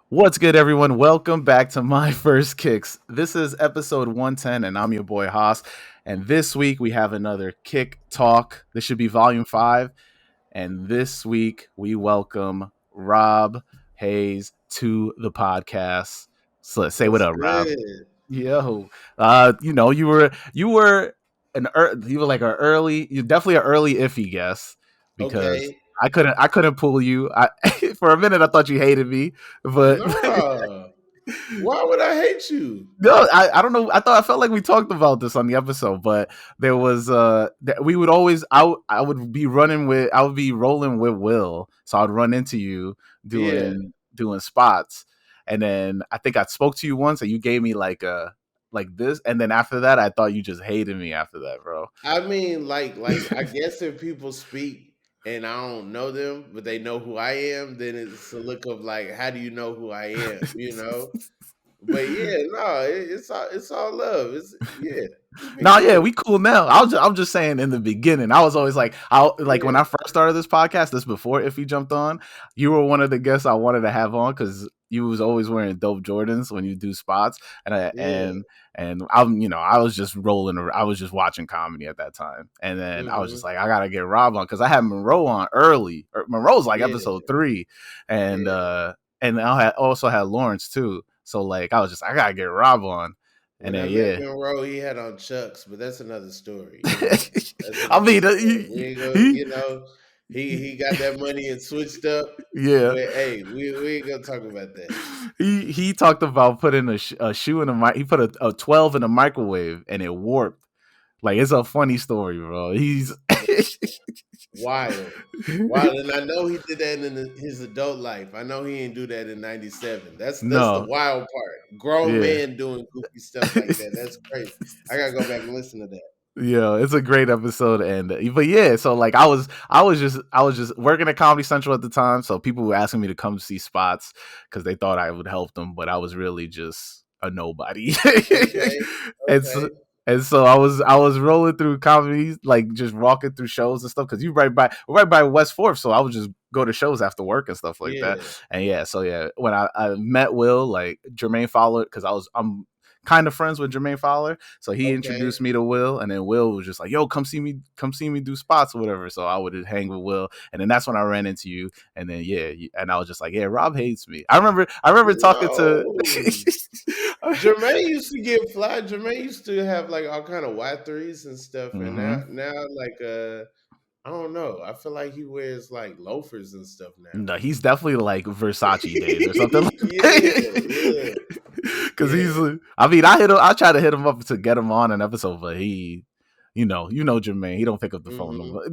What's good, everyone? Welcome back to My First Kicks. This is episode 110, and I'm your boy Haas. And this week we have another kick talk. This should be volume 5. And this week we welcome Rob Haze to the podcast. So let's say what What's up, Rob. good? Yo, you were like an early, you're definitely an early iffy guess because Okay. I couldn't pull you. I for a minute I thought you hated me, but No. Why would I hate you? no, I don't know. I felt like we talked about this on the episode, but there was we would always I would be I would be rolling with Will, so I'd run into you Yeah. doing spots, and then I think I spoke to you once, and you gave me like this, and then after that, I thought you just hated me after that, bro. I mean, like I guess if people speak and I don't know them, but they know who I am, then it's a look of like, how do you know who I am? But yeah, no, it's all love. It's yeah, we No, yeah, cool. we cool now. I'm just saying in the beginning, I was always like, when Yeah, I first started this podcast, this before if he jumped on, you were one of the guests I wanted to have on because you was always wearing dope Jordans when you do spots, and yeah. I was just I was just watching comedy at that time, and then I was just Hmm. like, I gotta get Rob on because I had Monroe on early. Monroe's like Yeah, episode 3, and yeah. also had Lawrence too. So like I was just I gotta get Rob on, and When I then met yeah. Monroe, he had on Chucks, but that's another story. That's I another mean, story. We ain't go, he, he got that money and switched up, yeah, but hey, we ain't gonna talk about that. he talked about putting a shoe in he put a 12 in a microwave and it warped. Like it's a funny story, bro. He's Wild, wild, and I know he did that in his adult life. I know he didn't do that in '97. That's the no, wild part. Grown yeah. man doing goofy stuff like that. That's crazy. I gotta go back and listen to that. Yeah, it's a great episode, and but yeah, so like I was just working at Comedy Central at the time, so people were asking me to come see spots because they thought I would help them, but I was really just a nobody, Okay, and so, okay, I was rolling through comedies, like just walking through shows and stuff, because you right by West Fourth, so I would just go to shows after work and stuff like that, yeah, and yeah, so yeah, when I met Will, like Jermaine Fowler, because I'm kind of friends with Jermaine Fowler. So he okay. introduced me to Will, and then Will was just like, "Yo, come see me do spots or whatever." So I would hang with Will, and then that's when I ran into you. And then yeah, and I was just like, "Yeah, Rob hates me." I remember talking to. No. Jermaine used to get fly. Jermaine used to have like all kind of Y3s and stuff, and now hmm now like I don't know. I feel like he wears like loafers and stuff now. No, he's definitely like Versace days or something like Yeah, yeah, that. Because yeah, I mean, I tried to hit him up to get him on an episode, but you know Jermaine, he don't pick up the phone hmm, no more.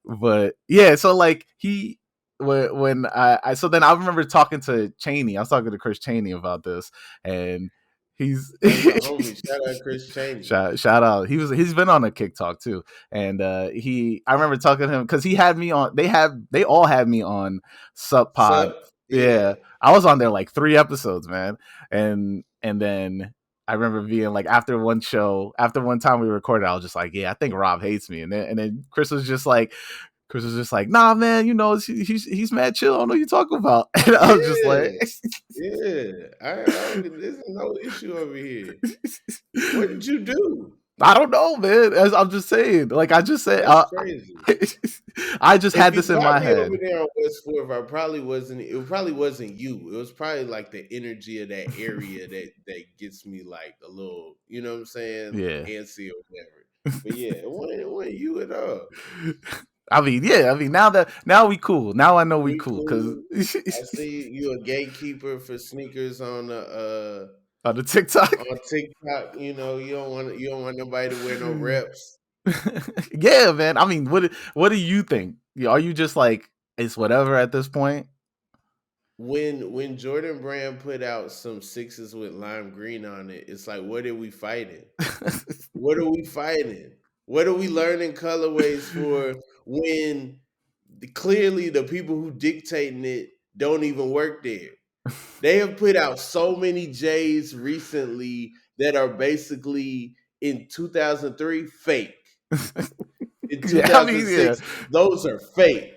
But yeah, so like when so then I remember talking to Cheney. I was talking to Chris Cheney about this, and he's that's my homie. Shout out Chris Cheney. shout out. He's been on a Kick Talk too, and I remember talking to him because he had me on. They all had me on Sub Pod. Sup? Yeah, Yeah. I was on there like 3 episodes, man, and then I remember being like after one time we recorded, I was just like, yeah, I think Rob hates me, and then Chris was just like, nah, man, he's mad chill. I don't know what you're talking about, and I was just like. Yeah, yeah. There's no issue over here. What did you do? I don't know, man. As I'm just saying, like I just said, That's crazy. I just If had you this in got my me over head. there on West Fourth, I probably wasn't. It probably wasn't you. It was probably like the energy of that area that gets me like a little, you know what I'm saying, Yeah. antsy or whatever. But yeah, it wasn't you at all. I mean, yeah. I mean, now we cool. Now I know we We cool because cool. I see you a gatekeeper for sneakers on the TikTok. on TikTok. You don't want nobody to wear no reps. Yeah, man. I mean, what do you think? Are you just like it's whatever at this point? When Jordan Brand put out some sixes with lime green on it, it's like, what are we fighting? What are we fighting? What are we learning colorways for when clearly the people who dictating it don't even work there? They have put out so many J's recently that are basically in 2003 fake. in Yeah, I mean, yeah. 2006, those are fake.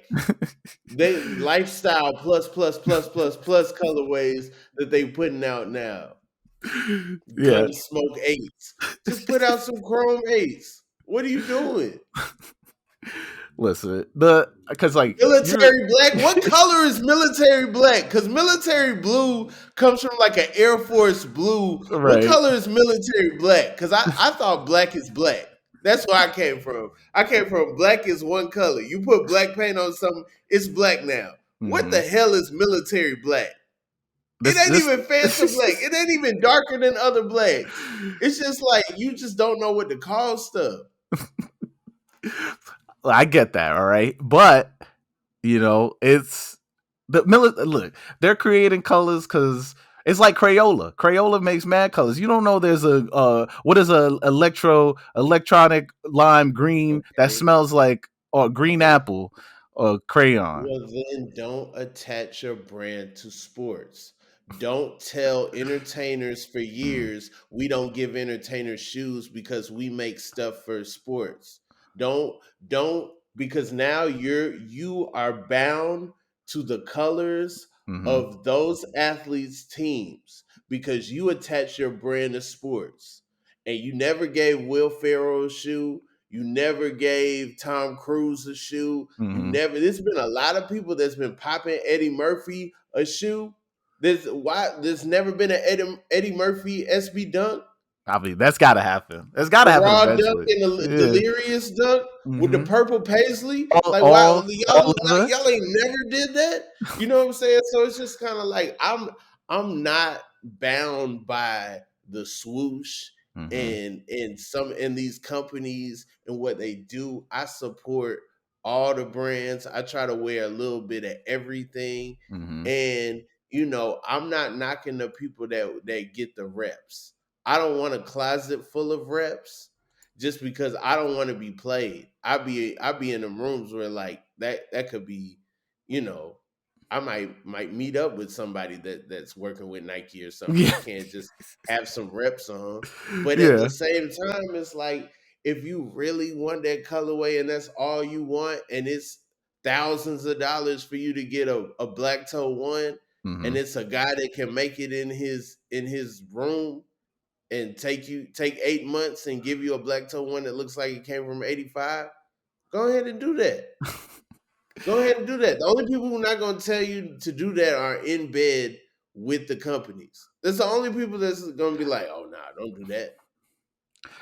They lifestyle plus colorways that they putting out now. Yeah. Gunsmoke eights. Just put out some chrome eights. What are you doing? Listen, the because like you're Military black? What color is military black? Because military blue comes from like an Air Force blue. What right. color is military black? Because I thought black is black. That's where I came from. I came from black is one color. You put black paint on something, it's black now. What Mm-hmm. the hell is military black? It This ain't this even Fanta black. It ain't even darker than other blacks. It's just like you just don't know what to call stuff. I get that, all right, but it's look. They're creating colors because it's like Crayola. Crayola makes mad colors. You don't know there's a what is a electronic lime green that Okay. smells like or green Okay. apple or crayon. Well, then don't attach your brand to sports. Don't tell entertainers for Mm, years we don't give entertainers shoes because we make stuff for sports. Don't don't because now you are bound to the colors mm-hmm, of those athletes' teams because you attach your brand to sports. And you never gave Will Ferrell a shoe. You never gave Tom Cruise a shoe. You mm-hmm. never. There's been a lot of people that's been popping Eddie Murphy a shoe. There's never been an Eddie Murphy SB dunk, I mean, that's got to happen. It's got to the happen raw dunk eventually. and the Yeah. delirious dunk with the Mm-hmm. purple paisley. All, Like why all, all leather. y'all ain't never did that? You know what I'm saying? So it's just kind of like I'm not bound by the swoosh Mm-hmm. and these companies and what they do. I support all the brands. I try to wear a little bit of everything, Mm-hmm. and I'm not knocking the people that get the reps. I don't want a closet full of reps just because I don't want to be played. I be in the rooms where like that could be, you know, I might meet up with somebody that's working with Nike or something. I Yeah. can't just have some reps on. But at the Yeah. same time, it's like if you really want that colorway and that's all you want, and it's thousands of dollars for you to get a black toe one, Mm-hmm. and it's a guy that can make it in his room and take 8 months and give you a black toe one that looks like it came from '85, go ahead and do that. Go ahead and do that. The only people who are not going to tell you to do that are in bed with the companies. That's the only people that's going to be like, "Oh, nah, don't do that."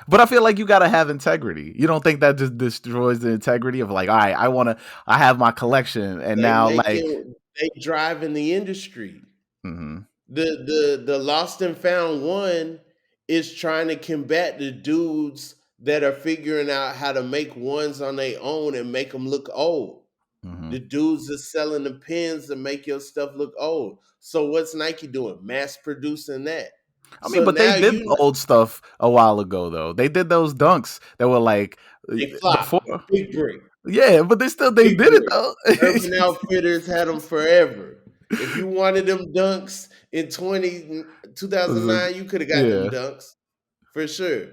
But I feel like you gotta have integrity. You don't think that just destroys the integrity of like, all right, I have my collection, and They now make like, it. They drive in the industry. mm-hmm, The lost and found one is trying to combat the dudes that are figuring out how to make ones on their own and make them look old. mm-hmm. The dudes are selling the pens to make your stuff look old. So what's Nike doing? Mass producing that. I mean, So but they now did the old stuff a while ago, though. They did those dunks that were like they flop. before, Big break. yeah, but they Big did it break. though. Urban Outfitters had them forever. If you wanted them dunks in 2009, you could have got them Yeah. dunks for sure.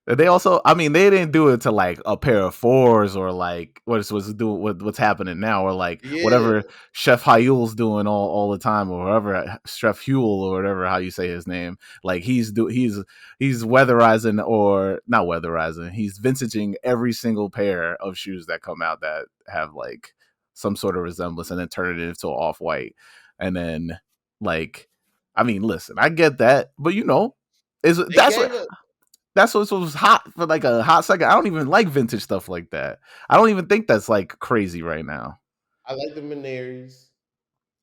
They also, I mean, they didn't do it to like a pair of fours or like what's doing what's happening now or like Yeah. whatever Chef Hyul's doing all the time or whatever Chef Huel or whatever how you say his name. Like he's weatherizing or not weatherizing. He's vintaging every single pair of shoes that come out that have like some sort of resemblance and then turn it into off white. And then like, I mean, listen, I get that, but is They that's what gave a that's what was hot for like a hot second. I don't even like vintage stuff like that. I don't even think that's like crazy right now. I like the Manieres.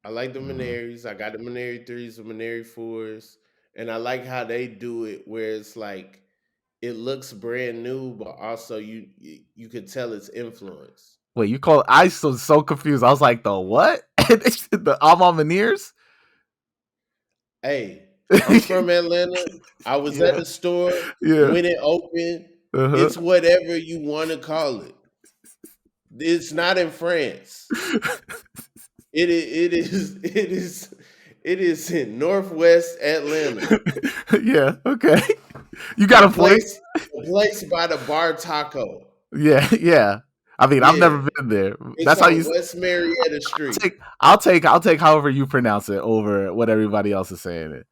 I like the Mm-hmm. Manieres. I got the Maniere threes, the Maniere fours, and I like how they do it, where it's like it looks brand new, but also you could tell its influence. Wait, you call? I was so confused. I was like, the what? The A Ma Maniers? Hey, I'm from Atlanta. I was at Yeah, the store yeah. when it opened. Uh It's whatever you want to call it. It's not in France. huh. It is in Northwest Atlanta. Yeah. Okay. You got The a point. place the place by the bar taco. Yeah, yeah. I mean, I've Yeah, never been there. it's That's how on you West Marietta Street. I'll take however you pronounce it over what everybody else is saying it.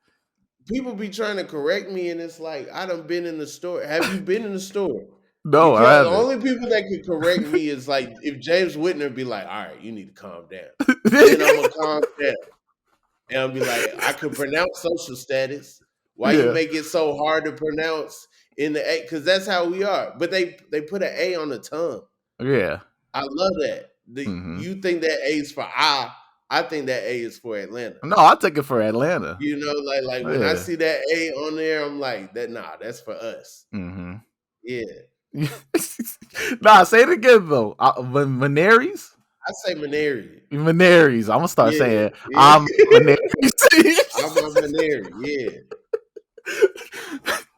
People be trying to correct me, and it's like I done been in the store. Have you been in the store? You No, I can't. The haven't. only people that can correct me is like if James Whitner be like, "All right, you need to calm down." Then I'm gonna calm down, and I'll be like, "I can pronounce social status. Why you Yeah. make it so hard to pronounce in the A? Because that's how we are." But they put an A on the tongue. Yeah. I love that. Hmm. You think that A is for I think that A is for Atlanta. No, I'll take it for Atlanta. You know, like when I Yeah. see that A on there, I'm like, that nah, that's for us. Hmm. Yeah. Nah, say it again though. Manieres? I say Maniere. Manieres. I'm gonna start Yeah, saying yeah. I'm Manieres. I'm a Maniere, yeah.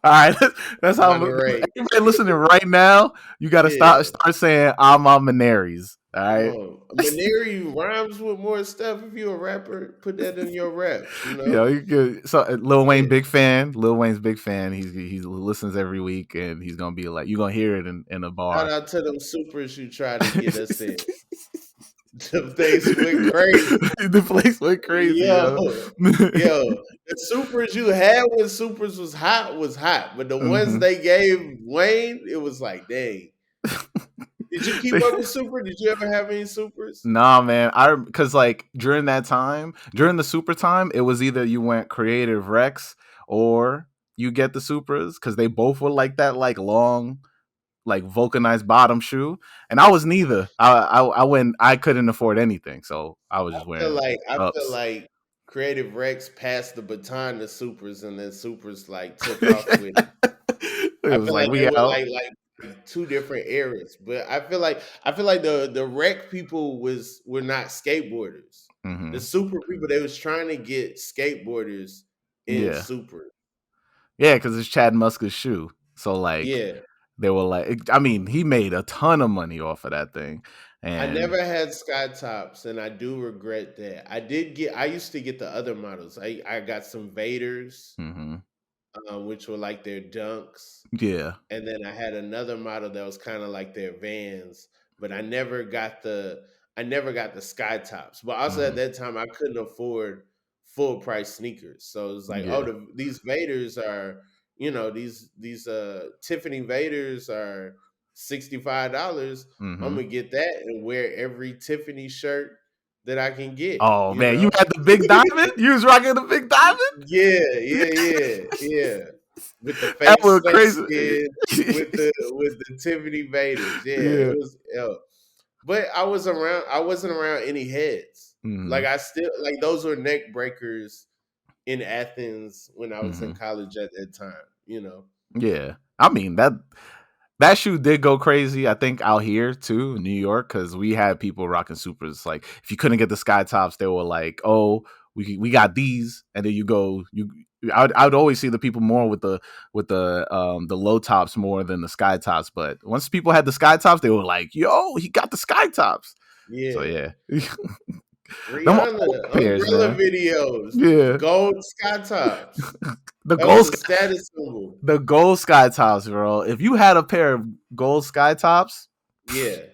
All right, that's how Monterey. everybody listening right now. You got to Yeah. start saying I'm on Manieres. All Come right, on. Maniere rhymes with more stuff. If you're a rapper, put that in your raps, you you know know? you could. So Lil Wayne, Yeah. big fan. Lil Wayne's big fan. He listens every week, and he's gonna be like, you gonna hear it in a Shout bar. out to them supers who try to get us in. Them things went crazy. The place went crazy, Yo, yo. the supers you had when supers was hot, but the ones Hmm. they gave Wayne, it was like, dang. Did you keep up with Super? Did you ever have any supers? Nah, man. Because like during that time, during the super time, it was either you went Creative Rex or you get the Supras because they both were like that, like long, like vulcanized bottom shoe, and I was neither. I went. I couldn't afford anything, so I was just wearing I feel ups. like Creative Rex passed the baton to supers, and then supers like took off with it. It I was feel like like they we were out. like two different eras, but I feel like the rec people were not skateboarders. The Hmm. super people they was trying to get skateboarders in Yeah, super. yeah, because it's Chad Muska's shoe, so like Yeah, they were like, I mean, he made a ton of money off of that thing, I and never had sky tops, and I do regret that. I used to get the other models. I got some Vaders, hmm, which were like their dunks. yeah, And then I had another model that was kind of like their Vans, but I never got the sky tops. But also at hmm, that time I couldn't afford full price sneakers. So it was like, oh, yeah, these Vaders are, these Tiffany Vaders are $65. I'm hmm. gonna get that and wear every Tiffany shirt that I can get, Oh you man, you know? had the big diamond. You was rocking the big diamond. Yeah, yeah. With the That fake was snakeskin, crazy. with the Tiffany Vaders. Yeah, it Yeah. was. But I was around. I wasn't around any heads. Like Hmm. I still like those were neck breakers in Athens when I was in Hmm. college at that time. Yeah. I mean that shoe did go crazy. I think out here too, in New York, because we had people rocking supers. Like if you couldn't get the sky tops, they were like, "Oh, we got these," and then you go you. I'd always see the people more with the low tops more than the sky tops. But once people had the sky tops, they were like, "Yo, he got the sky tops." So Yeah, yeah, them old Rihanna pairs, umbrella man. videos, Yeah, gold sky tops. the That was gold a status symbol. the gold sky tops, bro. If you had a pair of gold sky tops, Yeah.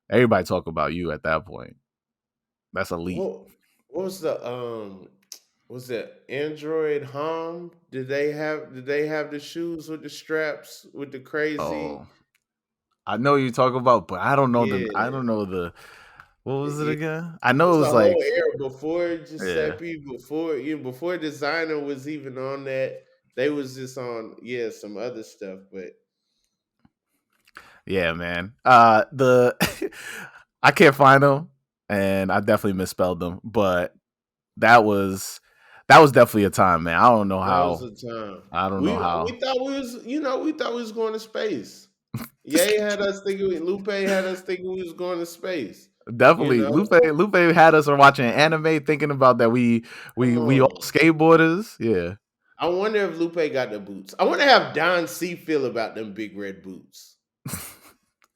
everybody talk about you at that point. That's elite. What was the was it Android Hom? Did they have the shoes with the straps with the crazy? Oh, I know you talk about, but I don't know the. I Yeah. don't know the. What was it It again? I know it was was a whole like, era before yeah, Giuseppe, before designer was even on that. They was just on some other stuff, but yeah, man. The I can't find them, and I definitely misspelled them, but that was that was definitely a time, man. I don't know that was how. the time. I don't know We how. thought we thought we was going to space. Ye had us thinking Lupe had us thinking we was going to space. You Definitely, know? Lupe had us watching anime, thinking about that Come we all on. skateboarders. Yeah, I wonder if Lupe got the boots. I wonder how Don C feel about them big red boots.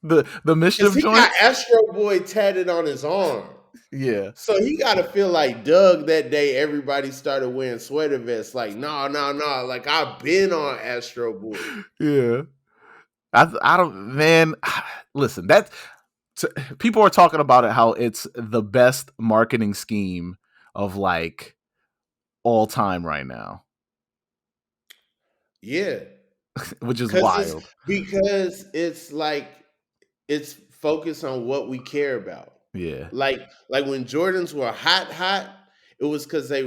the Cause mischief he got joints. Astro Boy tatted on his arm. Yeah, So he gotta feel like Doug that day everybody started wearing sweater vests. Like, no, no, no. Like I've been on Astro Boy. yeah. I don't, man. listen, that people are talking about it how it's the best marketing scheme of like all time right now, Yeah, which is because it's wild. because it's like it's focused on what we care about. Yeah. Like when Jordans were hot, it was because they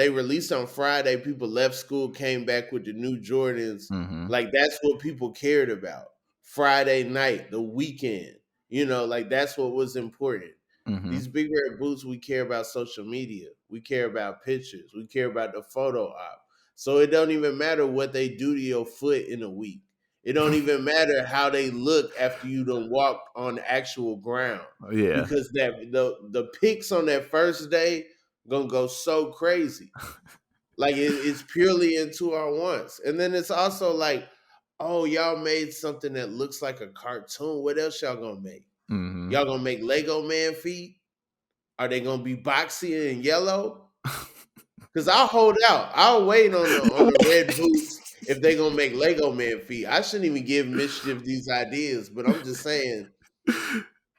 released on Friday. People left school, came back with the new Jordans. Mm-hmm. Like that's what people cared about. Friday night, the weekend. Like that's what was important. Mm-hmm. These big red boots, we care about social media. We care about pictures. We care about the photo op. So it don't even matter what they do to your foot in a week. It don't even matter how they look after you done walk on actual ground Yeah. because the pics on that first day gonna go so crazy. Like it's purely into our wants, and then it's also like, oh, y'all made something that looks like a cartoon. What else y'all gonna make? Mm-hmm. Y'all gonna make Lego Man feet? Are they gonna be boxy and yellow? Because I'll hold out. I'll wait on the red boots if they gonna make Lego Man feet. I shouldn't even give Mischief these ideas, but I'm just saying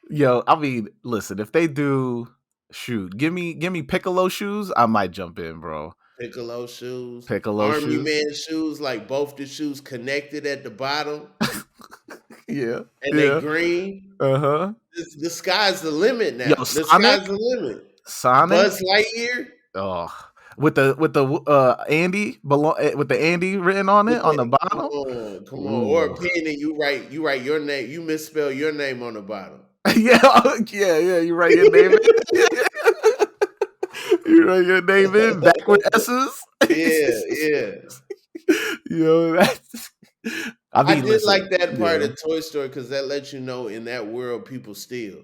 Yo, I mean, listen, if they do shoot, give me Piccolo shoes, I might jump in, bro. Piccolo shoes, Piccolo Army shoes. Man shoes, like both the shoes connected at the bottom, Yeah. and they Yeah. green. Uh-huh. The sky's the limit Yo, now. The sky's Sonic? the limit. Sonic? Buzz Lightyear Oh, with the Andy with the Andy written on it with on the the bottom. come on, or a Ooh. pen and you write your name. You misspell your name on the bottom. Yeah, yeah. You write your name in. You write your name in back with S's. Yeah, yeah. Yo, that's. I I mean, did listen. like that part Yeah. of Toy Story because that lets you know in that world people steal.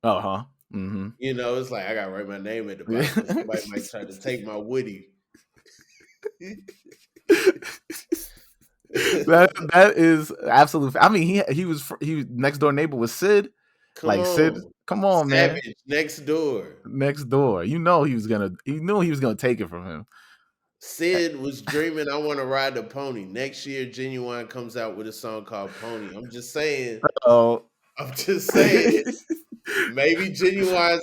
Uh huh. Mm-hmm. It's like I gotta write my name at the bottom because somebody might try to take my Woody. That is absolute. I mean, he was next door neighbor with Sid. Come Like Sid, on, come on, man. Savage next door. Next door. You know he knew he was gonna take it from him. Sid was dreaming, I want to ride the pony. Next year, Genuine comes out with a song called Pony. I'm just saying. Oh. I'm just saying. Maybe Genuine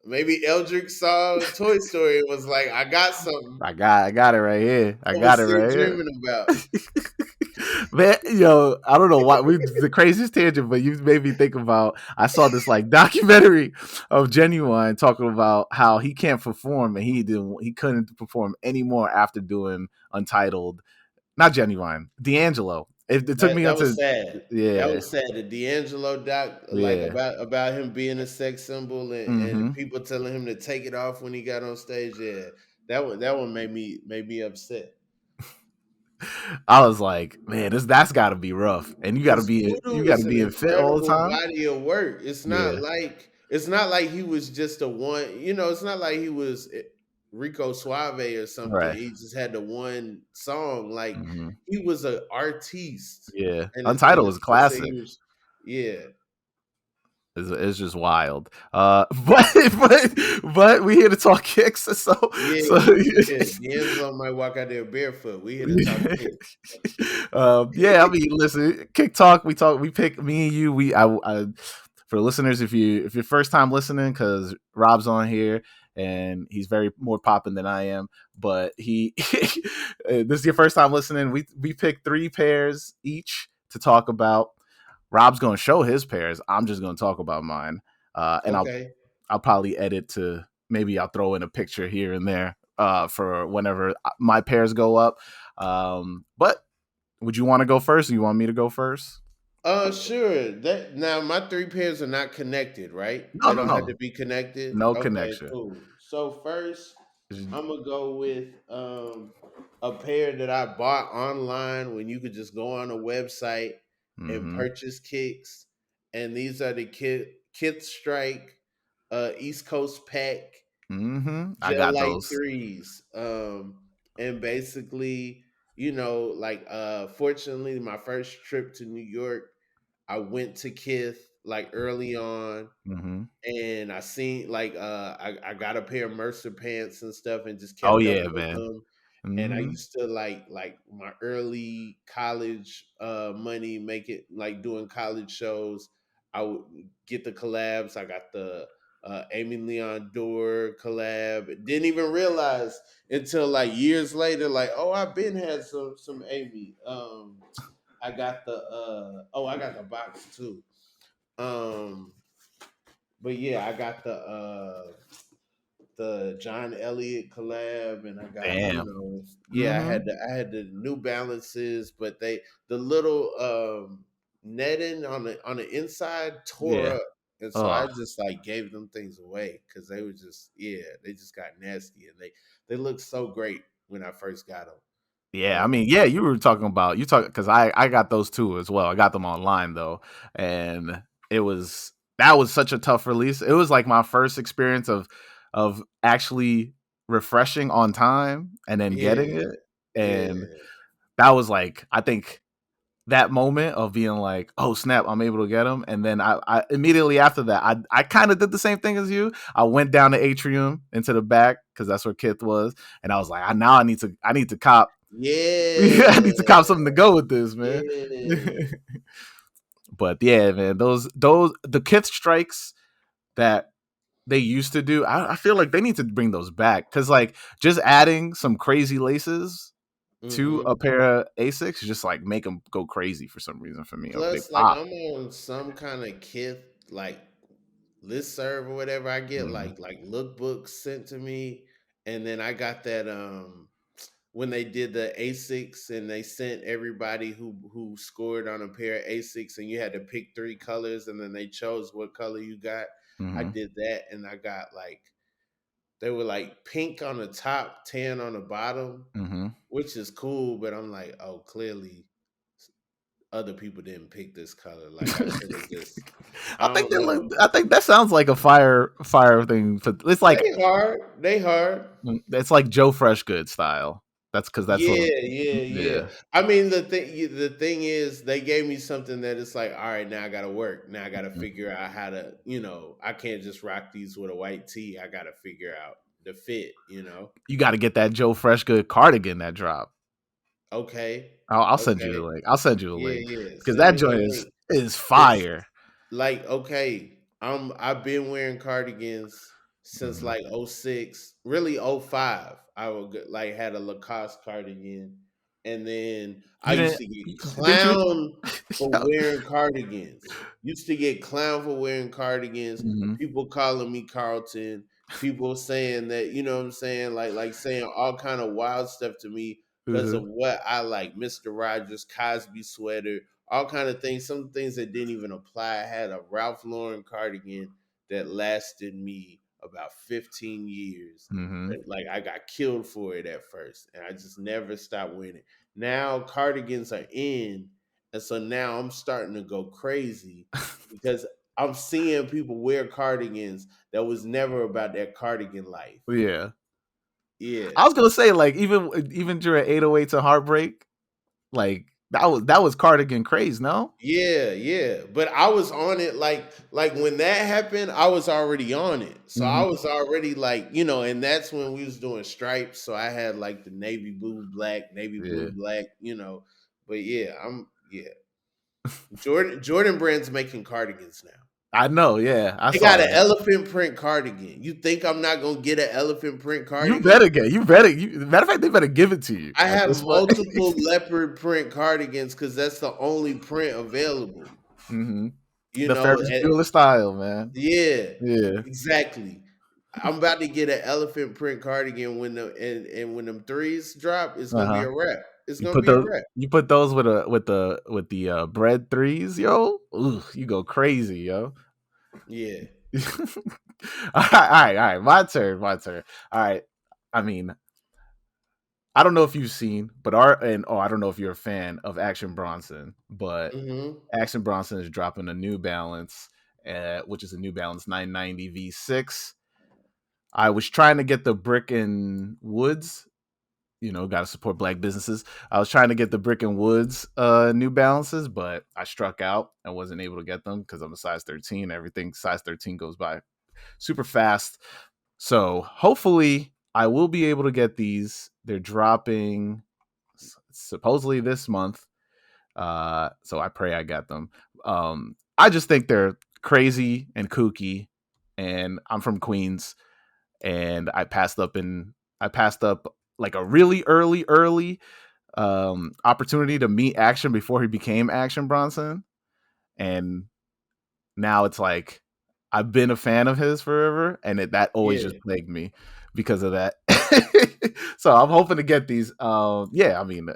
maybe Eldrick saw Toy Story and was like, I got something. I got it right here. I What got was it Sid right here. dreaming about? Man, yo, I don't know why we the craziest tangent, but you made me think about. I saw this like documentary of Genuine talking about how he can't perform and he couldn't perform anymore after doing Untitled. Not Genuine, D'Angelo. It took me That onto was sad. That yeah, was sad. The D'Angelo doc, like yeah. about him being a sex symbol and Mm-hmm. people telling him to take it off when he got on stage. Yeah, that one made me upset. I was like, man, that's got to be rough, and you got to Because be Voodoo you got to is an be in fit all the incredible time. body of work. Yeah. It's not like he was just a one. It's not like he was Rico Suave or something. Right. He just had the one song. Like Mm-hmm. he was an artiste, Yeah. and Untitled was it's just that classic. he was. Yeah, It's just wild. But we here to talk kicks. yeah, So yeah. D'Angelo might walk out there barefoot. We here to talk kick. yeah. I mean, listen, kick talk. We pick me and you. For listeners, if you're first time listening, because Rob's on here and he's very more popping than I am, but he this is your first time listening. We pick 3 pairs each to talk about. Rob's going to show his pairs. I'm just going to talk about mine, and Okay. I'll probably edit to maybe I'll throw in a picture here and there for whenever my pairs go up. But would you want to go first? Or you want me to go first? Sure. That now my 3 pairs are not connected, right? No, They no, don't have no, to be connected. no Okay, connection. cool. So first, I'm gonna go with a pair that I bought online when you could just go on a website and Mm-hmm. purchase kicks, and these are the Kith Strike East Coast Pack Mm-hmm. I Gel got Light those. threes. And basically, like fortunately my first trip to New York, I went to Kith like early on Mm-hmm. and I seen like I got a pair of Mercer pants and stuff and just Oh kept up yeah, with man. them. And I Mm-hmm. used to like my early college money, make it like doing college shows. I would get the collabs. I got the Amy Leon Dore collab. Didn't even realize until like years later, like, oh, I've been had some Amy. I got the I got the box too. Um, but yeah, I got the John Elliott collab, and I got, Damn. yeah, Mm-hmm. I had the New Balances, but the little netting on the inside tore Yeah. up, and so Oh, I just like gave them things away because they were just, yeah, they just got nasty, and they looked so great when I first got them. yeah. I mean, yeah. You were talking about you talk because I got those too as well. I got them online though, and it was that was such a tough release. It was like my first experience of actually refreshing on time and then getting Yeah, it, and yeah, that was like I think that moment of being like, oh snap, I'm able to get them. And then I immediately after that, I kind of did the same thing as you. I went down the atrium into the back because that's where Kith was, and I was like, now I need to cop. I need to yeah, cop something to go with this, man. yeah. But yeah, man, those the Kith strikes that they used to do, I feel like they need to bring those back because like just adding some crazy laces to a Hmm. pair of Asics just like make them go crazy for some reason for me. They Plus, like pop. I'm on some kind of Kith like list serve or whatever. I get Mhm. like lookbooks sent to me, and then I got that when they did the A6 and they sent everybody who scored on a pair of A6, and you had to pick three colors, and then they chose what color you got. I Mhm. did that, and I got like they were like pink on the top, tan on the bottom, Mhm. which is cool. But I'm like, oh, clearly other people didn't pick this color. Like I should have just, I don't know. I think that sounds like a fire thing. They hard. It's like Joe Freshgood style. That's because that's what. Yeah, yeah, yeah. Yeah. I mean, the thing is, they gave me something that it's like, all right, now I got to work. Now I got to Mhm. figure out how to, I can't just rock these with a white tee. I got to figure out the fit. You got to get that Joe Freshgood cardigan that drop. Okay, I'll send you the okay, link. I'll send you a yeah, link yeah. because Send that me the joint link. is Cause fire. like, okay, I've been wearing cardigans since Mhm. like '06, really '05. I would like had a Lacoste cardigan, and then I You used didn't? to get Didn't you? clown for wearing cardigans. Used to get clown for wearing cardigans. Mhm. People calling me Carlton. People saying that, you know what I'm saying, like saying all kind of wild stuff to me because Mhm. of what I like, Mr. Rogers, Cosby sweater, all kind of things. Some things that didn't even apply. I had a Ralph Lauren cardigan that lasted me about 15 years. Mhm. Like I got killed for it at first, and I just never stopped wearing it. Now cardigans are in, and so now I'm starting to go crazy because I'm seeing people wear cardigans that was never about that cardigan life. Yeah. Yeah. I was gonna say like even during 808s and Heartbreak, like that was cardigan craze. No. Yeah, yeah. But I was on it like when that happened, I was already on it. So I Mhm. was already like, and that's when we was doing stripes. So I had like the navy blue Yeah. black. But yeah, Jordan Brand's making cardigans now. I know. Yeah, I They saw got an that. elephant print cardigan. You think I'm not gonna get an elephant print You cardigan? better get. You better. Matter of fact, they better give it to you I at have this point. multiple leopard print cardigans because that's the only print available. Hmm. You The know, Ferris Bueller style, man. Yeah, Yeah. exactly. I'm about to get an elephant print cardigan when and when them threes drop, it's Uh gonna be huh. a wrap. It's You gonna put be a those. wrap. You put those with the bread threes, yo. Ooh, you go crazy, yo. Yeah. All right. My turn. My turn. All right. I mean, I don't know if you've seen, but I don't know if you're a fan of Action Bronson, but Hmm. Action Bronson is dropping a New Balance, which is a New Balance 990 V6. I was trying to get the Brick and Woods. Got to support black businesses. I was trying to get the Brick and Woods New Balances, but I struck out. I wasn't able to get them because I'm a size 13. Everything size 13 goes by super fast. So hopefully I will be able to get these. They're dropping supposedly this month. So I pray I get them. I just think they're crazy and kooky, and I'm from Queens, and I passed up like a really early opportunity to meet Action before he became Action Bronson, and now it's like I've been a fan of his forever, and that always Yeah. just plagued me because of that. So I'm hoping to get these. Yeah, I mean,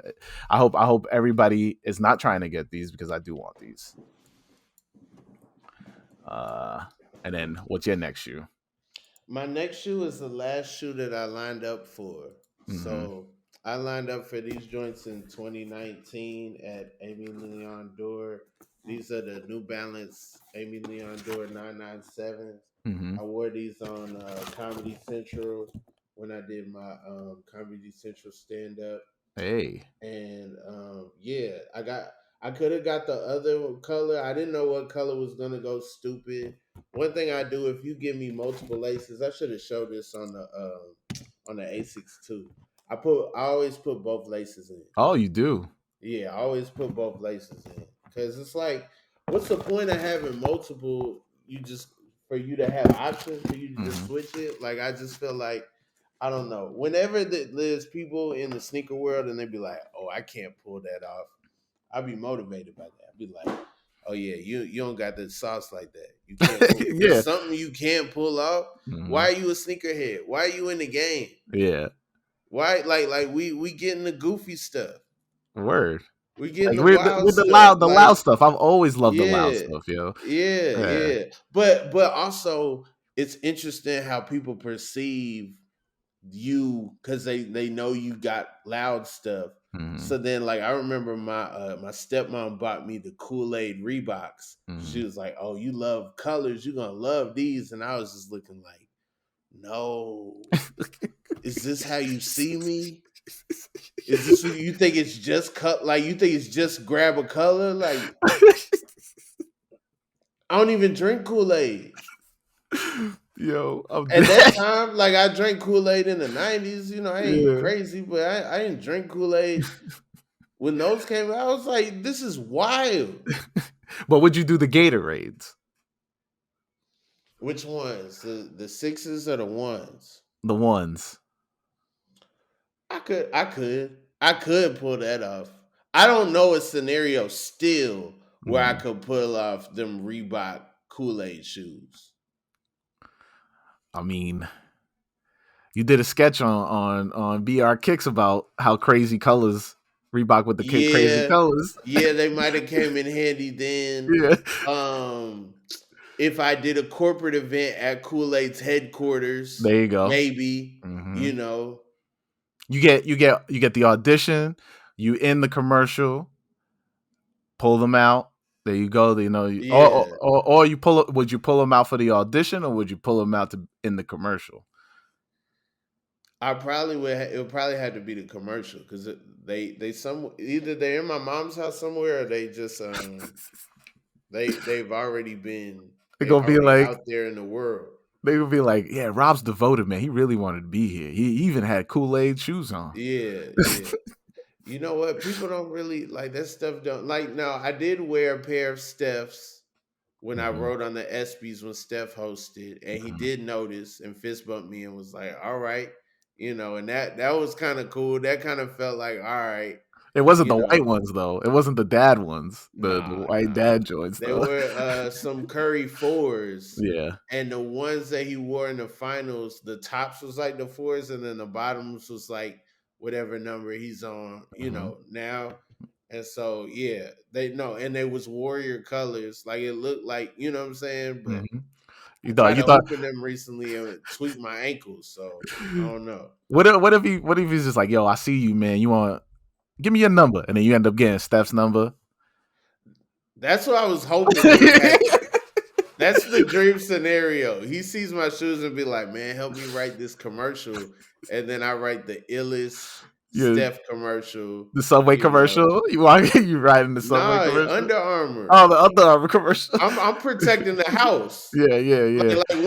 I hope everybody is not trying to get these because I do want these. Uh, and then what's your next shoe? My next shoe is the last shoe that I lined up for. Mm-hmm. So I lined up for these joints in 2019 at Amy Leon Dore. These are the New Balance Amy Leon Dore 997s. Mm-hmm. I wore these on Comedy Central when I did my Comedy Central stand up. Hey. And yeah, I could have got the other color. I didn't know what color was gonna go stupid. One thing I do, if you give me multiple laces, I should have showed this on the Asics too. I always put both laces in. Oh, you do. Yeah, I always put both laces in because it's like, what's the point of having multiple? You just for you to have options for you to just Mm-hmm. switch it. Like I just feel like I don't know. Whenever there's people in the sneaker world and they be like, "Oh, I can't pull that off," I'll be motivated by that. I'll be like, "Oh yeah, you don't got the sauce like that. You can't pull. There's Yeah. something you can't pull off. Mm-hmm. Why are you a sneakerhead? Why are you in the game? Yeah. Why like we getting the goofy stuff. Word. We getting Like the wild with stuff. the loud Like stuff. I've always loved the loud yeah, stuff, yo. yeah, Yeah. yeah. But also it's interesting how people perceive you because they know you got loud stuff. Mm-hmm. So then like I remember my stepmom bought me the Kool-Aid Reeboks. Mm-hmm. She was like, "Oh, you love colors, you're gonna love these." And I was just looking like, no, is this how you see me? Is this what you think it's just cut like you think it's just grab a color? Like I don't even drink Kool-Aid. Yo, I'm At that dead. time, like I drank Kool-Aid in the 90s, you know, I ain't Yeah. crazy, but I didn't drink Kool-Aid when those came out. I was like, this is wild. But would you do the Gatorades? Which ones? The sixes or the ones? The ones. I could pull that off. I don't know a scenario still where I Mm. could pull off them Reebok Kool-Aid shoes. I mean, you did a sketch on BR Kicks about how crazy colors Reebok with the crazy Yeah, colors. yeah, they might have came in handy then. Yeah. Um, if I did a corporate event at Kool-Aid's headquarters, There you go. maybe, Hmm. you know, You get the audition. You in the commercial. Pull them out. There you go. You know, yeah, or you pull. Would you pull them out for the audition, or would you pull them out in the commercial? I probably would. It would probably have to be the commercial because they some either they're in my mom's house somewhere or they just They're they've gonna be already like, out there in the world. they would be like, yeah, Rob's devoted, man. He really wanted to be here. He even had Kool-Aid shoes on. Yeah, yeah. You know what? People don't really like that stuff. Don't like. Now I did wear a pair of Steph's when I Hmm. wrote on the ESPYS when Steph hosted, and he Hmm. did notice and fist bumped me and was like, "All right," you know, and that was kind of cool. That kind of felt like, all right, It wasn't you the white know, ones though. It wasn't the dad ones. The nah, white nah. dad joints There though. were some Curry fours, Yeah. and the ones that he wore in the finals, the tops was like the fours, and then the bottoms was like whatever number he's on, you Hmm. know, now. And so yeah, they know, and they was warrior colors. Like it looked like, you know what I'm saying? But Hmm. I tried You to thought. open them recently and tweak my ankles, so I don't know. What if he's just like, yo, I see you, man. You want give me your number, and then you end up getting Steph's number. That's what I was hoping would happen. That's the dream scenario. He sees my shoes and be like, "Man, help me write this commercial," and then I write the illest You Steph commercial. the Subway You know, commercial. You walk, you riding the Subway nah, commercial. Under Armour. Oh, the Under Armour commercial. I'm protecting the house. Yeah, yeah, yeah. Like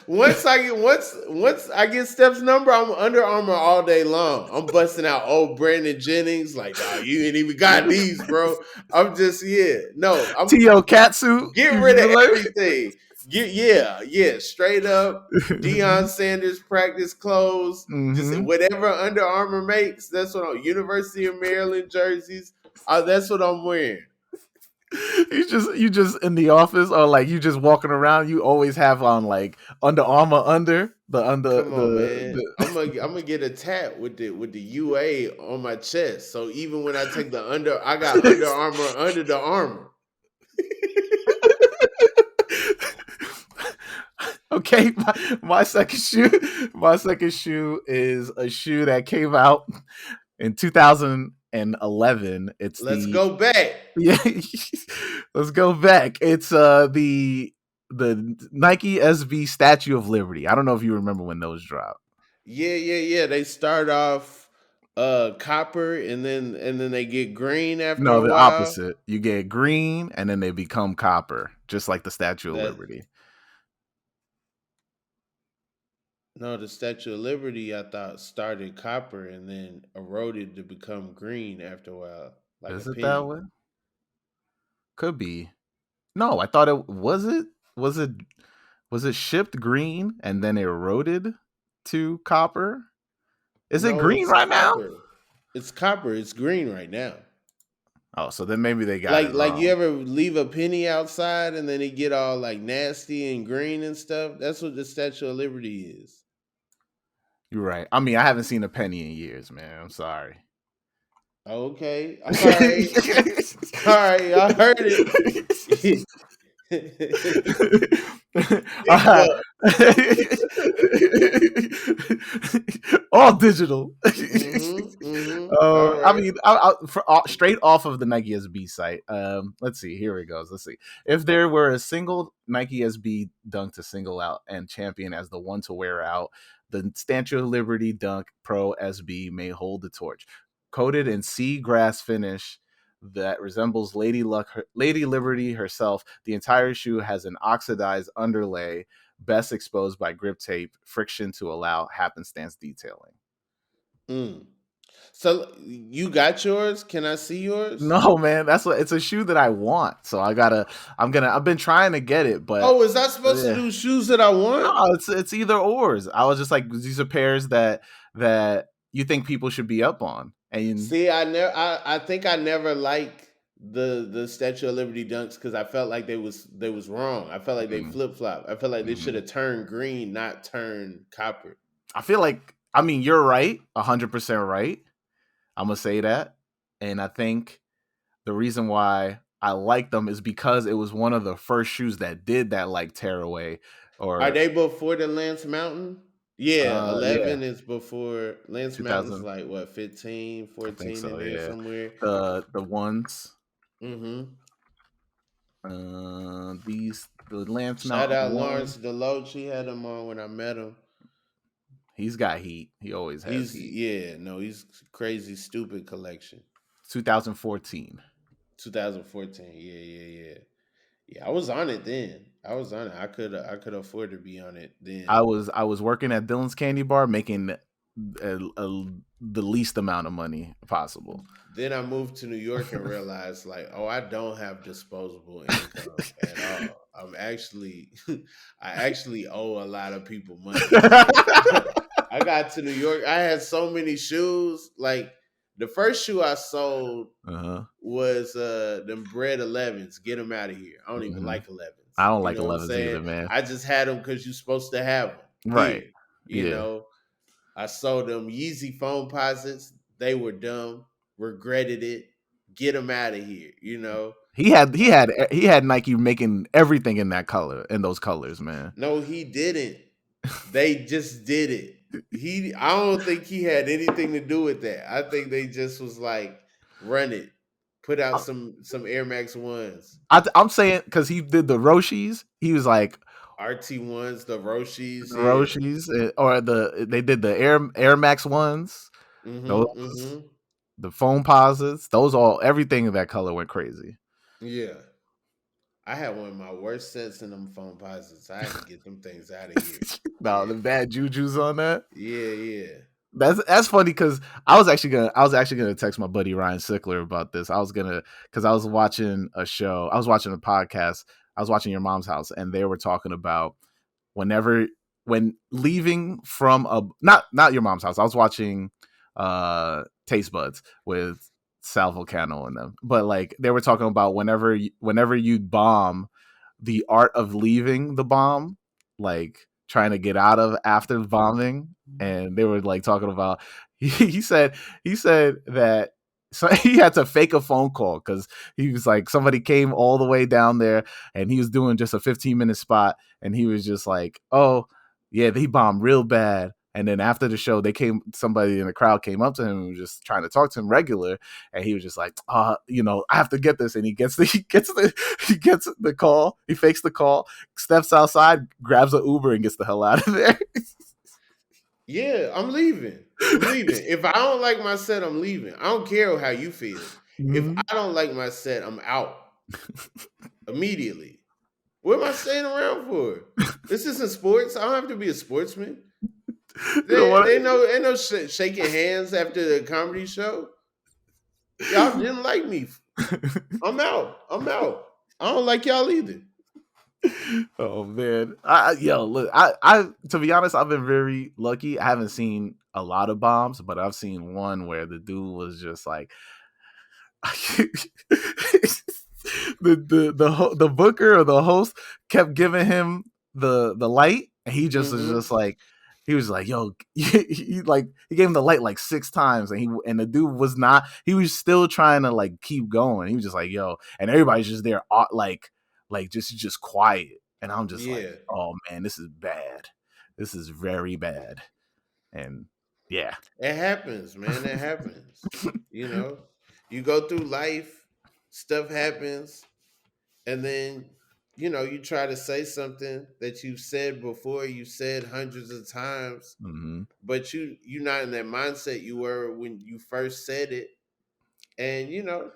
once I get Steph's number, I'm Under Armour all day long. I'm busting out old Brandon Jennings. Like, nah, you ain't even got these, bro. I'm just No, I'm T.O. Catsuit. get You rid be of like, everything. Straight up. Deion Sanders practice clothes. Just mm-hmm. whatever Under Armour makes. That's what I'm. University of Maryland jerseys. That's what I'm wearing. You just in the office or like you just walking around. You always have on like Under Armour under Come on, man. the I'm gonna get a tat with the UA on my chest. So even when I take I got Under Armour under the armor. Okay, my second shoe is a shoe that came out in 2011. It's Let's the go back. yeah. Let's go back. It's the Nike SB Statue of Liberty. I don't know if you remember when those dropped. Yeah. They start off copper and then they get green after No, a the while. opposite. You get green and then they become copper, just like the Statue of That Liberty. No, the Statue of Liberty I thought started copper and then eroded to become green after a while, like a Is it that penny. way? Could be. No, I thought it was it. Was it was it shipped green and then eroded to copper? Is it No, green it's right now? copper. It's copper. It's green right now. Oh, so then maybe they got it Like you wrong. ever leave a penny outside and then it get all like nasty and green and stuff? That's what the Statue of Liberty is. You're right. I mean, I haven't seen a penny in years, man. I'm sorry. Okay. All right. All right. I heard it. Big Uh, buck. all digital. All I right. mean, straight off of the Nike SB site. Let's see. Here it goes. Let's see. If there were a single Nike SB dunk to single out and champion as the one to wear out, the Statue of Liberty Dunk Pro SB may hold the torch. Coated in sea grass finish that resembles Lady Liberty herself, the entire shoe has an oxidized underlay, best exposed by grip tape friction to allow happenstance detailing. Mm. So you got yours? Can I see yours? No, man, that's what it's a shoe that I want. So I've been trying to get it, but Oh, is that supposed to yeah. do shoes that I want? No, it's either ors. I was just like, these are pairs that you think people should be up on. And See, I think I never liked the Statue of Liberty dunks because I felt like they was wrong. I felt like they mm, flip flop. I felt like they should mhm. have turned green, not turned copper. I feel like I mean you're right, 100% right. I'm gonna say that, and I think the reason why I like them is because it was one of the first shoes that did that like tearaway Are or they before the Lance Mountain? Yeah, yeah, 11 is before Lance Mountain's 2000. like what, 15, I think 14 in so. there Yeah, somewhere. the ones Mm-hmm. the Lance Shout Mountain out one. Lawrence Deloach. He had him on when I met him. He's got heat. He always has heat. He's crazy stupid collection. 2014. 2014. Yeah. Yeah, I was on it then. I was on it. I could afford to be on it then. I was working at Dylan's Candy Bar making the least amount of money possible. Then I moved to New York and realized like, oh, I don't have disposable income at all. I actually owe a lot of people money. I got to New York. I had so many shoes. Like the first shoe I sold Uh-huh. was them Bread 11s. Get them out of here. I don't even Mm-hmm. like 11s. I don't You like know what I'm 11s either, saying? man. I just had them because you're supposed to have them Right. here. You Yeah. know, I sold them Yeezy foam posits. They were dumb. Regretted it. Get them out of here. You know. He had Nike making everything in those colors, man. No, he didn't. They just did it. I don't think he had anything to do with that. I think they just was like, run it. Put out some Air Max ones. I'm saying because he did the Roshis, he was like RT ones, the Roshis, the yeah. Roshis, or they did the Air Max ones. Those Mm-hmm. Mm-hmm. the foam posits, those all everything in that color went crazy. Yeah. I had one of my worst sets in them phone posits. I had to get them things out of here. No, Yeah. the bad juju's on that. Yeah, yeah. That's funny because I was actually gonna text my buddy Ryan Sickler about this. I was gonna because I was watching a show, I was watching a podcast, I was watching Your Mom's House, and they were talking about whenever when leaving from a not Your Mom's House. I was watching Taste Buds with Sal Volcano and them, but like they were talking about whenever you bomb, the art of leaving the bomb, like trying to get out of after bombing, and they were like talking about he said that so he had to fake a phone call because he was like somebody came all the way down there and he was doing just a 15-minute spot and he was just like, oh yeah, they bombed real bad. And then after the show, somebody in the crowd came up to him and was just trying to talk to him regular. And he was just like, I have to get this. And he gets he gets the call. He fakes the call, steps outside, grabs an Uber and gets the hell out of there. Yeah, I'm leaving. I'm leaving. If I don't like my set, I'm leaving. I don't care how you feel. If Mhm. I don't like my set, I'm out immediately. What am I staying around for? This isn't sports. I don't have to be a sportsman. You know what? Ain't no shaking hands after the comedy show. Y'all didn't like me. I'm out. I'm out. I don't like y'all either. Oh man, look, to be honest, I've been very lucky. I haven't seen a lot of bombs, but I've seen one where the dude was just like, the booker or the host kept giving him the light, and he just was Mm-hmm. just like. He was like, "Yo," he gave him the light like 6 times, and the dude was not. He was still trying to like keep going. He was just like, "Yo," and everybody's just there, just quiet, and I'm just like, Yeah. "Oh man, this is bad. This is very bad." And yeah, It happens, man. It happens. You know, you go through life, stuff happens, and then you try to say something that you've said before, you said hundreds of times, hmm but you're not in that mindset you were when you first said it. And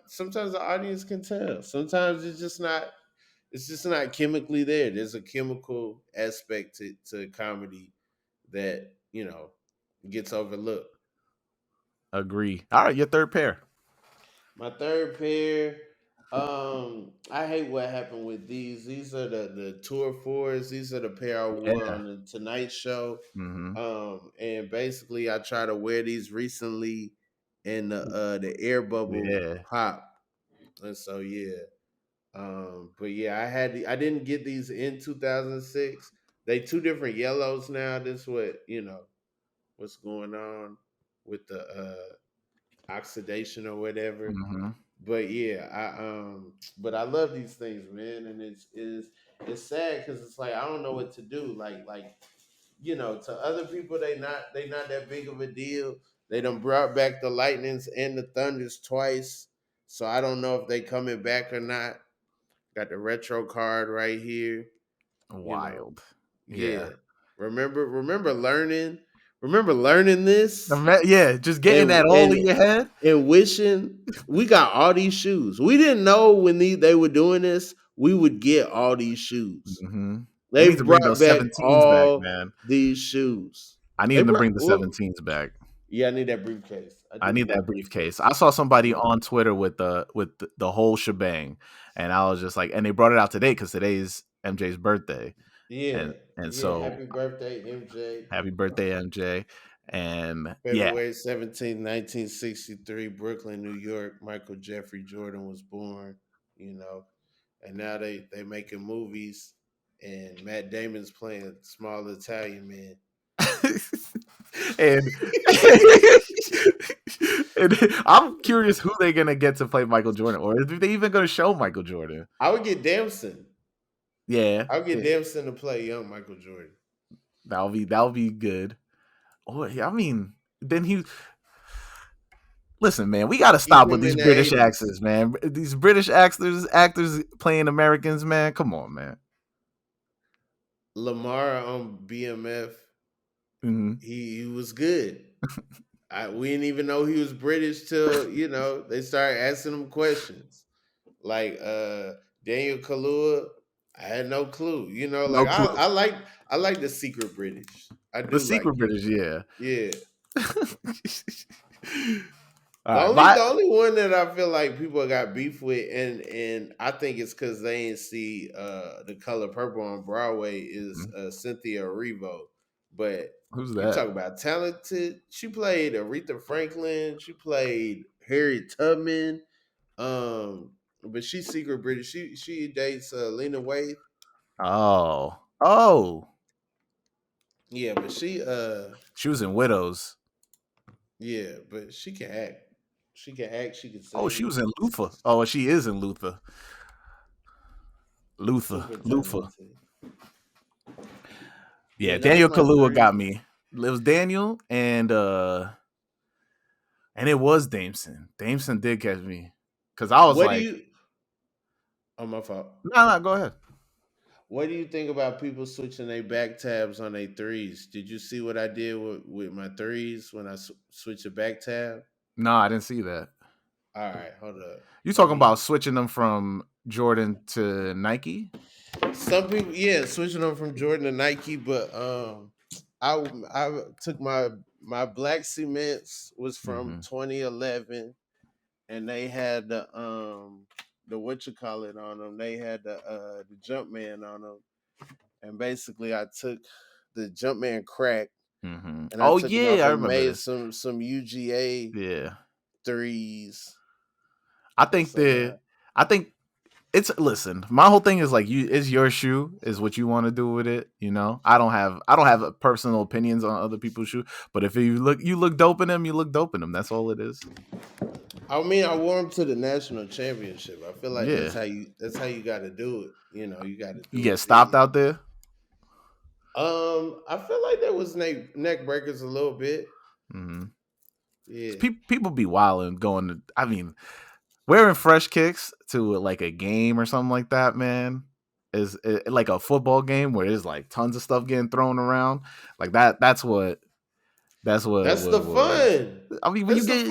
sometimes the audience can tell. Sometimes it's just not chemically there. There's a chemical aspect to comedy that gets overlooked. agree. All right, your third pair. My third pair, I hate what happened with these. These are the tour fours. These are the pair I wore Yeah. on the Tonight Show. hmm And basically I try to wear these recently, and the air bubble Yeah. pop. And so yeah. But yeah, I didn't get these in 2006. They two different yellows now. This what's going on with the oxidation or whatever. hmm But yeah, but I love these things, man, and it's sad because it's like I don't know what to do. To other people they not that big of a deal. They done brought back the Lightnings and the Thunders twice, so I don't know if they coming back or not. Got the retro card right here. You know, Wild. Yeah. yeah. Remember learning this Yeah, just getting and that all and in your head. and wishing we got all these shoes. We didn't know when they were doing this, we would get all these shoes. They They need to bring brought those back 17s back, all man. these shoes. I need They them to brought bring the well, 17s back. yeah, I need that briefcase. I I do need need that that. briefcase. I saw somebody on Twitter with the whole shebang, and I was just like, and they brought it out today because today's MJ's birthday, Yeah, and yeah. so Happy birthday, MJ. happy birthday, MJ, and yeah, February 17th, 1963, Brooklyn, New York. Michael Jeffrey Jordan was born, you know. And now they making movies, and Matt Damon's playing small Italian man. and and I'm curious who they're gonna get to play Michael Jordan, or are they even gonna show Michael Jordan? I would get Damson. Yeah, I would get yeah, Damson to play young Michael Jordan. that'll be good. Or yeah, I mean, then he listen, man. We got to Keep stop with him these in the British 80s. accents, man. These British actors playing Americans, man. Come on, man. Lamar on BMF, hmm he was good. We didn't even know he was British till they started asking him questions. Like Daniel Kaluuya, I had no clue. No Like clue. I like the secret British. I The do like secret it. British, yeah. Yeah. All The right, only my the only one that I feel like people got beef with, and I think it's because they didn't see The Color Purple on Broadway, is Cynthia Erivo. But who's you talk that? about talented. She played Aretha Franklin. She played Harriet Tubman. But she's secret British. She dates Lena Waithe. Oh, oh, Yeah, but she was in Widows. she can act. She can act. She can Oh, she sing. was in Luther. Oh, she is in Luther. Luther, Super Luther. talented. Yeah, Yeah, that's Daniel my Kaluuya got three. me. It was Daniel and it was Dameson. Dameson did catch me because I was What do like, you? Oh, my fault. no, no, go ahead. What do you think about people switching their back tabs on their threes? Did you see what I did with my threes when I switched the back tab? No, I didn't see that. All right, hold up. You Let talking about me. switching them from Jordan to Nike? Some people, yeah, switching them from Jordan to Nike, but I took my black cements was from Mm-hmm. 2011, and they had the what you call it on them. They had the Jumpman on them, and basically I took the Jumpman crack Mm-hmm. and I Oh took them off yeah, I and remember made this. some UGA Yeah, threes. I think So now I think it's listen. My whole thing is like it's your shoe, is what you want to do with it. I don't have personal opinions on other people's shoe, but if you look dope in them, you look dope in them. That's all it is. I mean I wore them to the national championship. I feel like Yeah, that's how you got to do it. You got to you do get it stopped big. out there. I feel like there was neck breakers a little bit. Mm-hmm. Yeah, People be wild and going to. I mean, wearing fresh kicks to like a game or something like that, man, is like a football game where there's like tons of stuff getting thrown around. Like that. That's that's the what. fun. I mean, when That's the you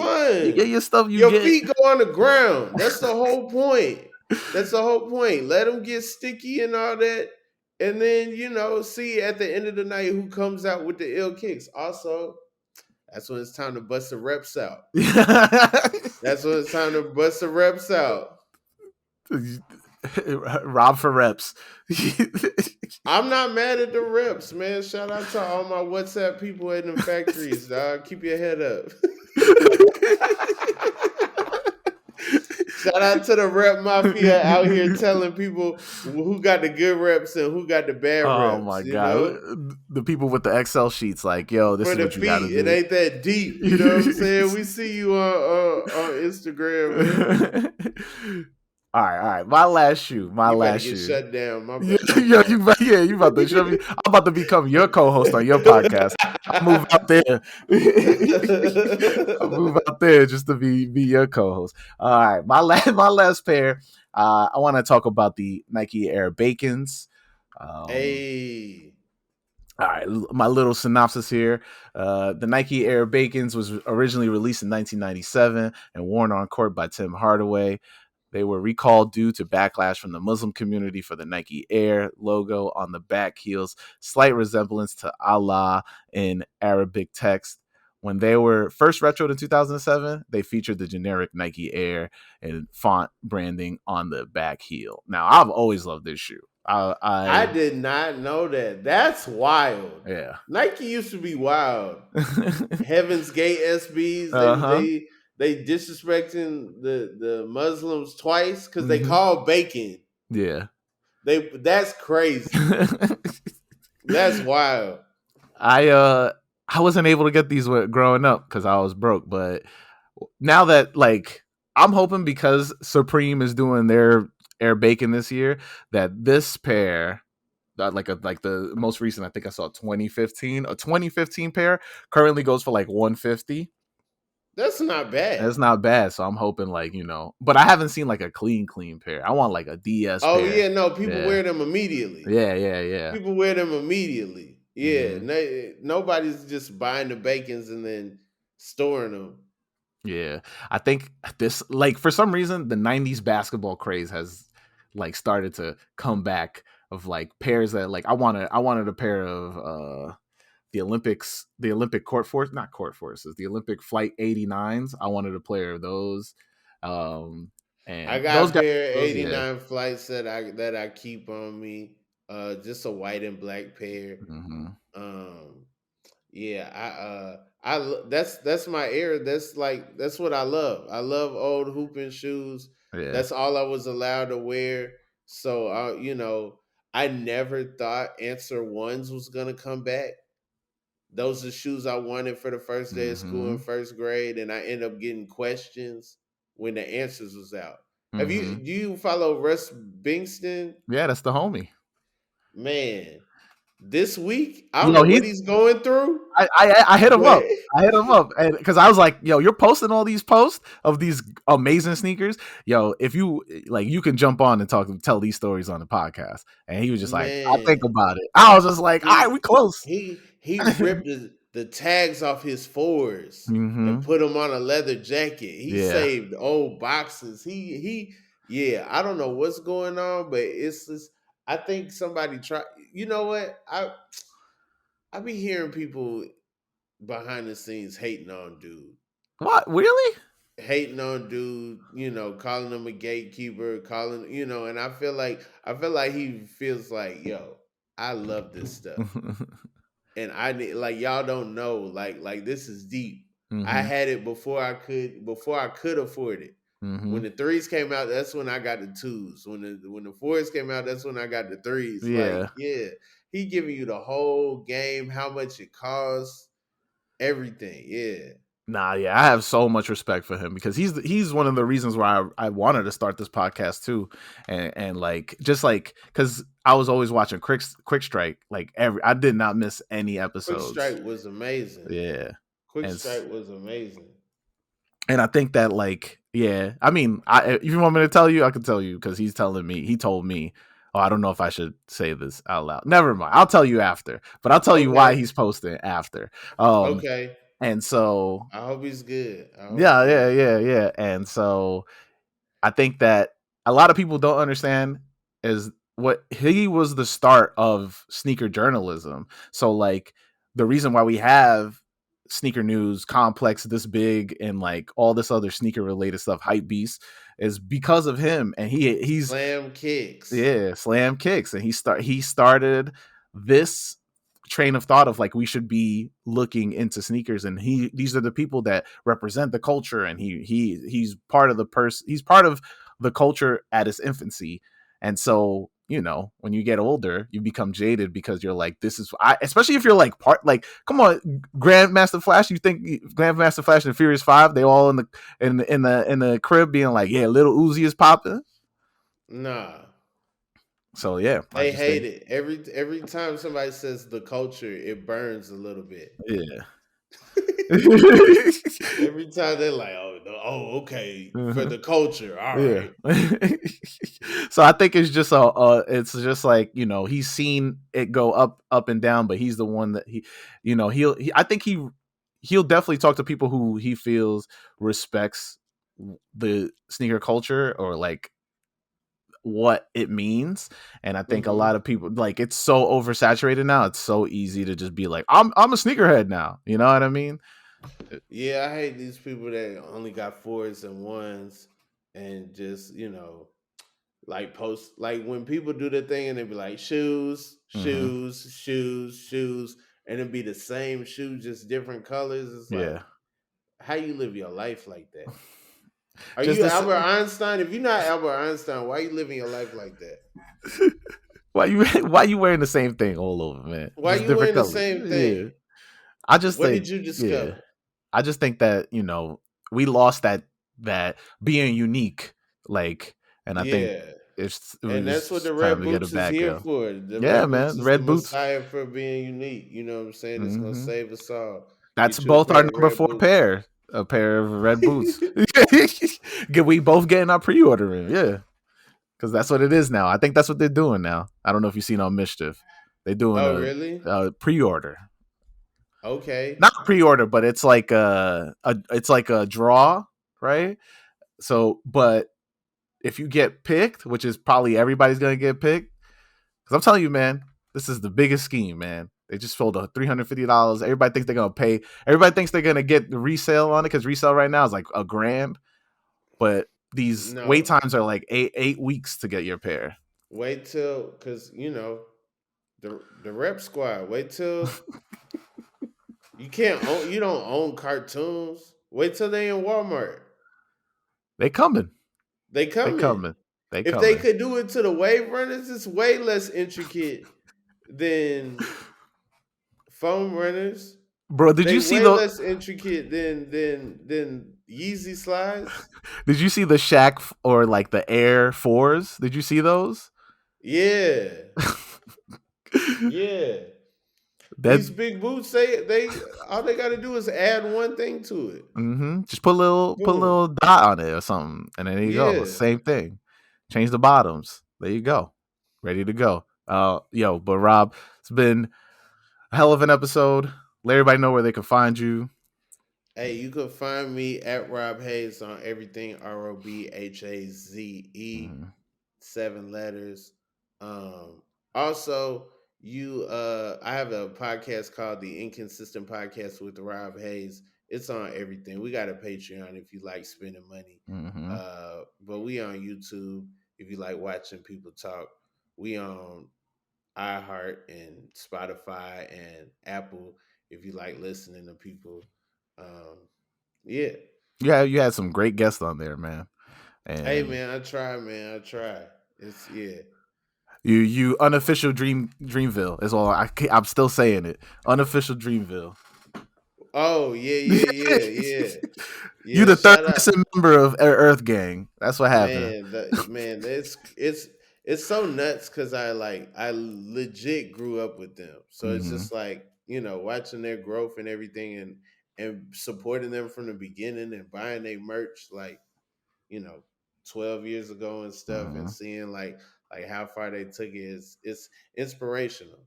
get fun. your stuff, you Your get. feet go on the ground. That's the whole point. That's the whole point. Let them get sticky and all that. And then, see at the end of the night who comes out with the ill kicks. Also, that's when it's time to bust the reps out. That's when it's time to bust the reps out. Rob for reps. I'm not mad at the reps, man. Shout out to all my WhatsApp people in the factories, dog. Keep your head up. Shout out to the rep mafia out here telling people who got the good reps and who got the bad Oh reps, my god, the people with the Excel sheets, like, yo, this For is the what you got to feet, it do. ain't that deep. You know what I'm saying? We see you on Instagram, man. All right. My last shoe. My You better last get shoe. shut down. My Yeah, bad. My fault. you about to show me. I'm about to become your co-host on your podcast. I'll move out there. I'll move out there just to be your co-host. All right, my last pair. I want to talk about the Nike Air Bacons. Um, Hey. all right, my little synopsis here. The Nike Air Bacons was originally released in 1997 and worn on court by Tim Hardaway. They were recalled due to backlash from the Muslim community for the Nike Air logo on the back heels, slight resemblance to Allah in Arabic text. When they were first retroed in 2007, they featured the generic Nike Air and font branding on the back heel. Now, I've always loved this shoe. I I did not know that. That's wild. yeah. Nike used to be wild. Heaven's Gate SBs, Uh huh. they disrespecting the Muslims twice because they Hmm. call bacon. Yeah. That's crazy. That's wild. I uh I wasn't able to get these growing up because I was broke, but now that like I'm hoping because Supreme is doing their Air Bacon this year that this pair like the most recent I think I saw 2015 a 2015 pair currently goes for like 150. That's not That's bad. not bad, so I'm hoping like but I haven't seen like a clean pair. I want like a DS Oh pair. yeah, no, people Yeah, wear them immediately. yeah. People wear them immediately. Yeah, Hmm. nobody's just buying the bacons and then storing them. Yeah, I think this like for some reason the '90s basketball craze has like started to come back of like pairs that like I wanted a pair of the Olympic court force not court forces the Olympic Flight 89s. I wanted a pair of those, um, I and got those a guys pair of those yeah. 89 flights that I keep on me. Just a white and black pair. Hmm. Um, yeah, that's my era. That's what I love. I love old hooping shoes. Yeah. That's all I was allowed to wear. So I never thought Answer Ones was gonna come back. Those are shoes I wanted for the first day of school in Hmm. first grade, and I end up getting questions when the answers was out. Hmm. Do you follow Russ Bingston? Yeah, that's the homie. Man, this week I don't Yo, know what he's going through, I hit him but up. I hit him up because I was like, "Yo, you're posting all these posts of these amazing sneakers. Yo, if you like, you can jump on and tell these stories on the podcast." And he was just like, "I'll think man, about it." I was just like, "All right, he we close." he ripped the tags off his fours and Hmm. put them on a leather jacket. He Yeah. saved old boxes. Yeah, I don't know what's going on, but it's just I think somebody try. You know what? I be hearing people behind the scenes What? Really? hating on dude, calling him a gatekeeper, calling, and I feel like he feels like, yo, I love this stuff. And I need like y'all don't know, like this is deep. I Hmm. had it before I could afford it. When Hmm. the threes came out, that's when I got the twos. When the fours came out, that's when I got the threes. Like, Yeah. yeah, he giving you the whole game, how much it costs, everything. Yeah. Nah, yeah, I have so much respect for him because he's one of the reasons why I wanted to start this podcast too, and like just like because I was always watching Quick Strike like every I did not miss any Quick episodes. Strike was amazing. Yeah, Quick and Strike was amazing. and I think that like yeah, I mean, if you want me to tell you, I can tell you because he told me. Oh, I don't know if I should say this out loud. Never mind. I'll tell you after, but I'll tell you why Okay. he's posting after. Um, Okay. and so I hope he's good. I hope yeah, he yeah, is. yeah, yeah. And so I think that a lot of people don't understand is what he was the start of sneaker journalism. So like the reason why we have sneaker news complex this big and like all this other sneaker related stuff hype beast is because of him and he's Slam kicks. yeah, slam kicks, and he started this train of thought of like we should be looking into sneakers, and these are the people that represent the culture, and he's part of he's part of the culture at its infancy, and so when you get older, you become jaded because you're like, this is especially if you're like come on, Grandmaster Flash. You think Grandmaster Flash and Furious 5? They all in the crib being like, yeah, little Uzi is popping. Nah. So yeah, I They just hate think it. Every time somebody says the culture, it burns a little bit. yeah. Every time they're like, okay, for Uh-huh. the culture, all Yeah. right. So I think it's just it's just like he's seen it go up and down, but he's the one that I think he'll definitely talk to people who he feels respects the sneaker culture or like what it means. And I think a lot Hmm. of people like it's so oversaturated now. It's so easy to just be like, I'm a sneakerhead now. You know what I mean? Yeah, I hate these people that only got fours and ones and just, like post like when people do the thing and they be like shoes, Hmm. shoes, shoes, shoes, and it be the same shoe, just different colors. It's like, Yeah. how you live your life like that? Are Just you this. Albert Einstein? If you're not Albert Einstein, why are you living your life like that? Why you wearing the same thing all over, man? Why Just you different wearing the colors. same Yeah. thing? I just What did think you yeah. discover? I just think that, we lost that being unique, like, and I think Yeah. it And that's what was the time Red to get it Boots is back, here yo. for. The Yeah, Red Boots man. is the Red boots. messiah for being unique. You know what I'm saying? It's gonna Hmm. save us all. That's Get you a both our pair of number red 4 boots. pair. A pair of red boots. We both getting our pre-order in, yeah. Because that's what it is now. I think that's what they're doing now. I don't know if you've seen on Mischief. They're doing Oh, a, really? a pre-order. Okay. Not pre-order, but it's like a draw, right? So, but if you get picked, which is probably everybody's gonna get picked, because I'm telling you, man, this is the biggest scheme, man. They just sold a $350. Everybody thinks they're gonna pay. Everybody thinks they're gonna get the resale on it because resale right now is like $1,000, but these wait No. times are like eight weeks to get your pair. Wait till, cause the rep squad. Wait till you don't own cartoons. Wait till they in Walmart. They coming. They They coming. coming. They If they coming. could do it to the wave runners, it's way less intricate than foam runners. Bro, did They you see way the less intricate than Yeezy slides. did you see the Shaq or like the Air 4s? Did you see those? Yeah. Yeah. That These big boots say they all they gotta do is add one thing to it. just put a Boom. little dot on it or something, and then there you go. Yeah. Same thing. Change the bottoms. There you go. Ready to go. But Rob, it's been a hell of an episode. Let everybody know where they can find you. Hey, you can find me at Rob Haze on everything. ROBHAZE, Mhm. 7 letters. Also, I have a podcast called The Inconsistent Podcast with Rob Haze. It's on everything. We got a Patreon if you like spending money. Mhm. But we on YouTube if you like watching people talk. We on iHeart and Spotify and Apple if you like listening to people. Um, yeah. Yeah, you had some great guests on there, man. Hey And man, I try, man. I try. It's yeah. you unofficial Dreamville is all I'm still saying it. Unofficial Dreamville. Oh yeah, yeah, yeah, yeah, You yeah. the third Shout out, person member of Earth Gang. That's what happened. man. Man, it's so nuts because I legit grew up with them, so it's Hmm. just like watching their growth and everything, and supporting them from the beginning and buying their merch you know 12 years ago and stuff, and Hmm. seeing like how far they took it is it's inspirational.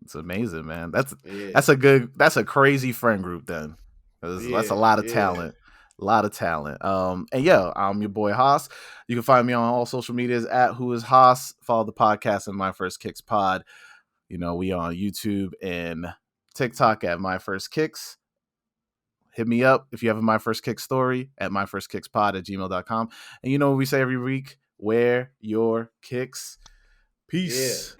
It's amazing, man. Yeah, That's a crazy friend group then. That's a yeah, lot of yeah, talent. A lot of talent. And yeah, I'm your boy Haas. You can find me on all social medias at Who Is Haas. Follow the podcast and My First Kicks Pod. We on YouTube and TikTok at My First Kicks. Hit me up if you have a My First Kick story at myfirstkickspod@gmail.com. And you know what we say every week? Wear your kicks. yeah. Peace.